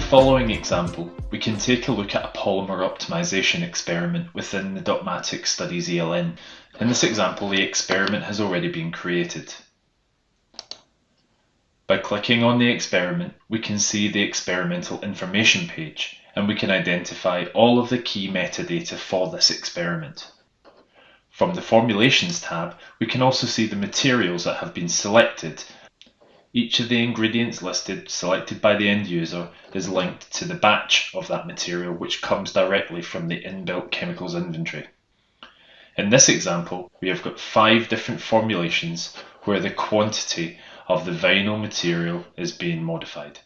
following example, we can take a look at a polymer optimization experiment within the dot matrix Studies ELN. In this example, the experiment has already been created. By clicking on the experiment, we can see the experimental information page, and we can identify all of the key metadata for this experiment. From the Formulations tab, we can also see the materials that have been selected. Each of the ingredients listed, selected by the end user, is linked to the batch of that material, which comes directly from the inbuilt chemicals inventory. In this example, we have got 5 different formulations where the quantity of the vinyl material is being modified.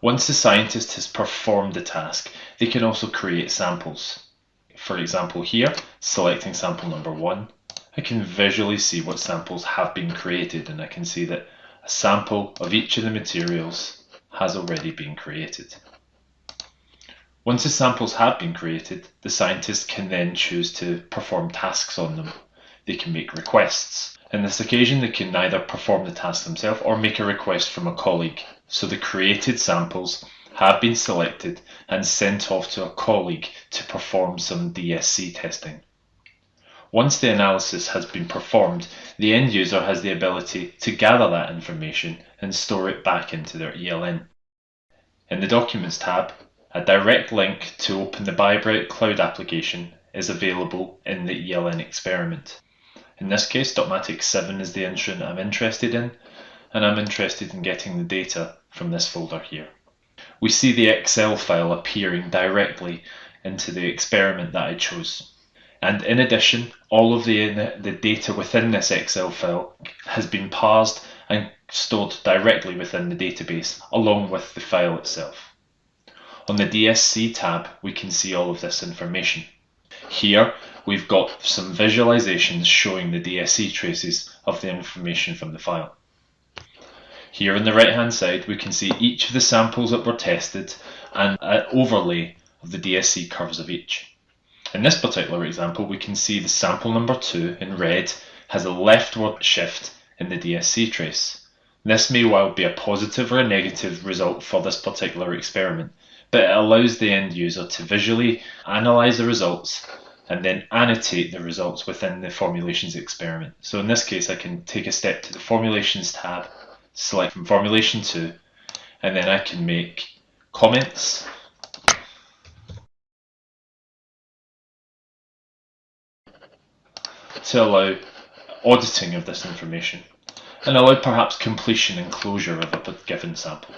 Once the scientist has performed the task, they can also create samples. For example here, selecting sample number 1, I can visually see what samples have been created, and I can see that a sample of each of the materials has already been created. Once the samples have been created, the scientist can then choose to perform tasks on them. They can make requests. In this occasion, they can either perform the task themselves or make a request from a colleague. So the created samples have been selected and sent off to a colleague to perform some DSC testing. Once the analysis has been performed, the end user has the ability to gather that information and store it back into their ELN. In the Documents tab, a direct link to open the BioBright Cloud application is available in the ELN experiment. In this case, dotmatrix 7 is the instrument I'm interested in, and I'm interested in getting the data from this folder here. We see the Excel file appearing directly into the experiment that I chose. And in addition, all of the data within this Excel file has been parsed and stored directly within the database, along with the file itself. On the DSC tab, we can see all of this information. Here, we've got some visualizations showing the DSC traces of the information from the file. Here on the right-hand side, we can see each of the samples that were tested and an overlay of the DSC curves of each. In this particular example, we can see the sample number 2 in red has a leftward shift in the DSC trace. This may well be a positive or a negative result for this particular experiment, but it allows the end user to visually analyze the results and then annotate the results within the formulations experiment. So in this case, I can take a step to the Formulations tab, select from Formulation 2, and then I can make comments to allow auditing of this information and allow perhaps completion and closure of a given sample.